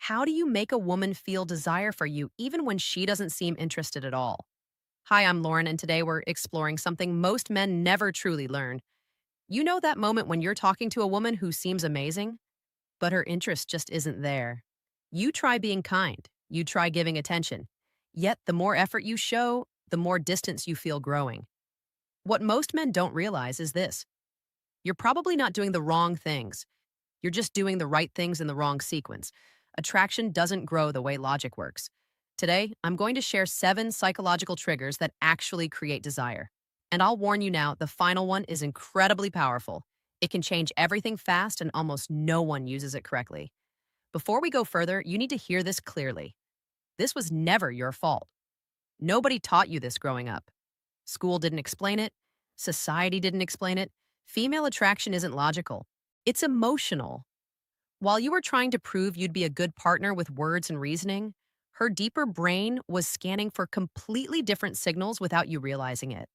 How do you make a woman feel desire for you even when she doesn't seem interested at all? Hi, I'm Lauren, and today we're exploring something most men never truly learn. You know that moment when you're talking to a woman who seems amazing, but her interest just isn't there. You try being kind, you try giving attention, yet the more effort you show, the more distance you feel growing. What most men don't realize is this: you're probably not doing the wrong things. You're just doing the right things in the wrong sequence. Attraction doesn't grow the way logic works. Today, I'm going to share 7 psychological triggers that actually create desire. And I'll warn you now, the final one is incredibly powerful. It can change everything fast, and almost no one uses it correctly. Before we go further, you need to hear this clearly. This was never your fault. Nobody taught you this growing up. School didn't explain it. Society didn't explain it. Female attraction isn't logical. It's emotional. While you were trying to prove you'd be a good partner with words and reasoning, her deeper brain was scanning for completely different signals without you realizing it.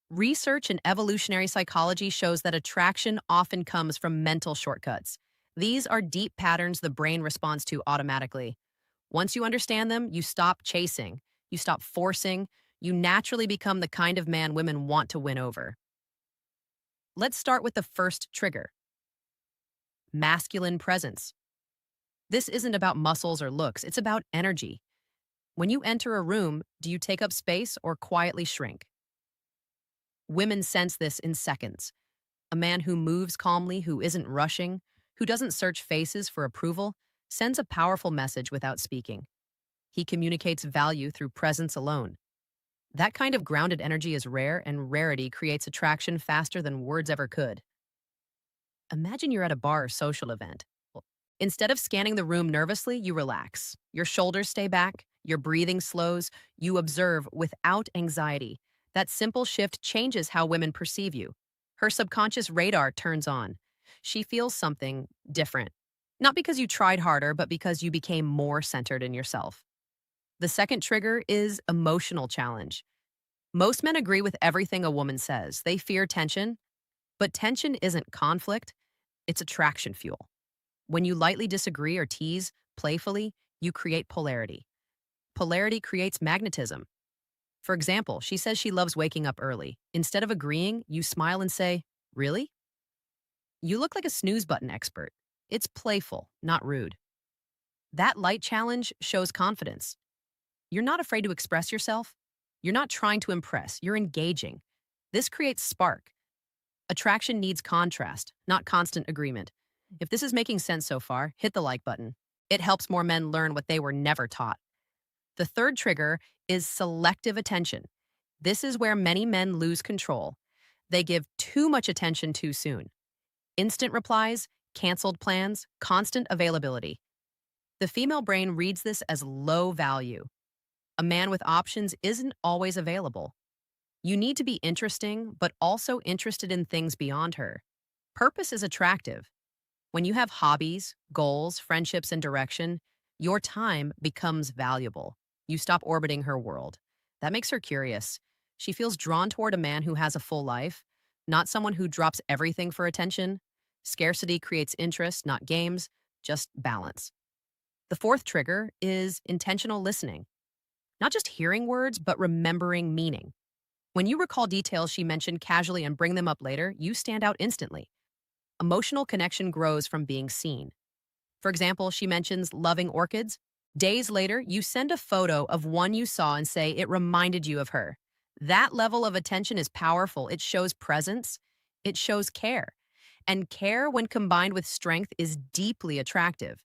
Research in evolutionary psychology shows that attraction often comes from mental shortcuts. These are deep patterns the brain responds to automatically. Once you understand them, you stop chasing, you stop forcing, you naturally become the kind of man women want to win over. Let's start with the first trigger: masculine presence. This isn't about muscles or looks, it's about energy. When you enter a room, do you take up space or quietly shrink? Women sense this in seconds. A man who moves calmly, who isn't rushing, who doesn't search faces for approval, sends a powerful message without speaking. He communicates value through presence alone. That kind of grounded energy is rare, and rarity creates attraction faster than words ever could. Imagine you're at a bar or social event. Instead of scanning the room nervously, you relax. Your shoulders stay back, your breathing slows, you observe without anxiety. That simple shift changes how women perceive you. Her subconscious radar turns on. She feels something different. Not because you tried harder, but because you became more centered in yourself. The second trigger is emotional challenge. Most men agree with everything a woman says. They fear tension, but tension isn't conflict, it's attraction fuel. When you lightly disagree or tease playfully, you create polarity. Polarity creates magnetism. For example, she says she loves waking up early. Instead of agreeing, you smile and say, "Really?" You look like a snooze button expert. It's playful, not rude. That light challenge shows confidence. You're not afraid to express yourself. You're not trying to impress. You're engaging. This creates spark. Attraction needs contrast, not constant agreement. If this is making sense so far, hit the like button. It helps more men learn what they were never taught. The third trigger is selective attention. This is where many men lose control. They give too much attention too soon. Instant replies, canceled plans, constant availability. The female brain reads this as low value. A man with options isn't always available. You need to be interesting, but also interested in things beyond her. Purpose is attractive. When you have hobbies, goals, friendships, and direction, your time becomes valuable. You stop orbiting her world. That makes her curious. She feels drawn toward a man who has a full life, not someone who drops everything for attention. Scarcity creates interest, not games, just balance. The fourth trigger is intentional listening. Not just hearing words, but remembering meaning. When you recall details she mentioned casually and bring them up later, you stand out instantly. Emotional connection grows from being seen. For example, she mentions loving orchids. Days later, you send a photo of one you saw and say it reminded you of her. That level of attention is powerful. It shows presence. It shows care. And care, when combined with strength, is deeply attractive.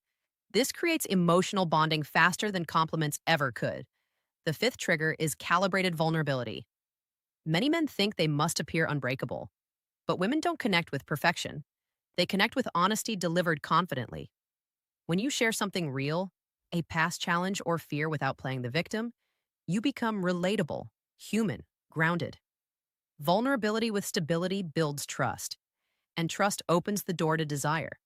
This creates emotional bonding faster than compliments ever could. The fifth trigger is calibrated vulnerability. Many men think they must appear unbreakable, but women don't connect with perfection. They connect with honesty delivered confidently. When you share something real, a past challenge or fear without playing the victim, you become relatable, human, grounded. Vulnerability with stability builds trust, and trust opens the door to desire.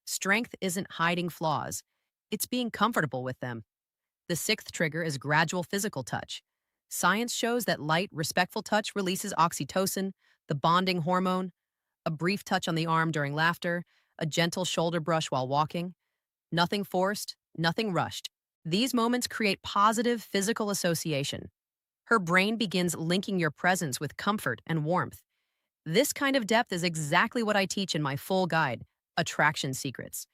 Strength isn't hiding flaws, it's being comfortable with them. The sixth trigger is gradual physical touch. Science shows that light, respectful touch releases oxytocin, the bonding hormone. A brief touch on the arm during laughter, a gentle shoulder brush while walking. Nothing forced, nothing rushed. These moments create positive physical association. Her brain begins linking your presence with comfort and warmth. This kind of depth is exactly what I teach in my full guide, Attraction Secrets.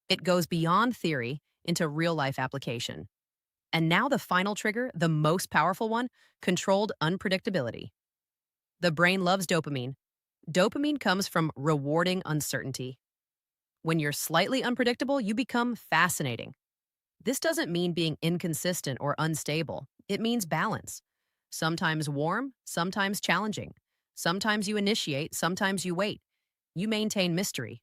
It goes beyond theory into real life application. And now the final trigger, the most powerful one, controlled unpredictability. The brain loves dopamine. Dopamine comes from rewarding uncertainty. When you're slightly unpredictable, you become fascinating. This doesn't mean being inconsistent or unstable. It means balance. Sometimes warm, sometimes challenging. Sometimes you initiate, sometimes you wait. You maintain mystery.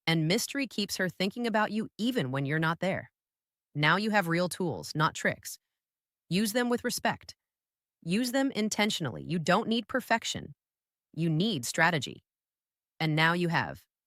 And mystery keeps her thinking about you even when you're not there. Now you have real tools, not tricks. Use them with respect. Use them intentionally. You don't need perfection. You need strategy. And now you have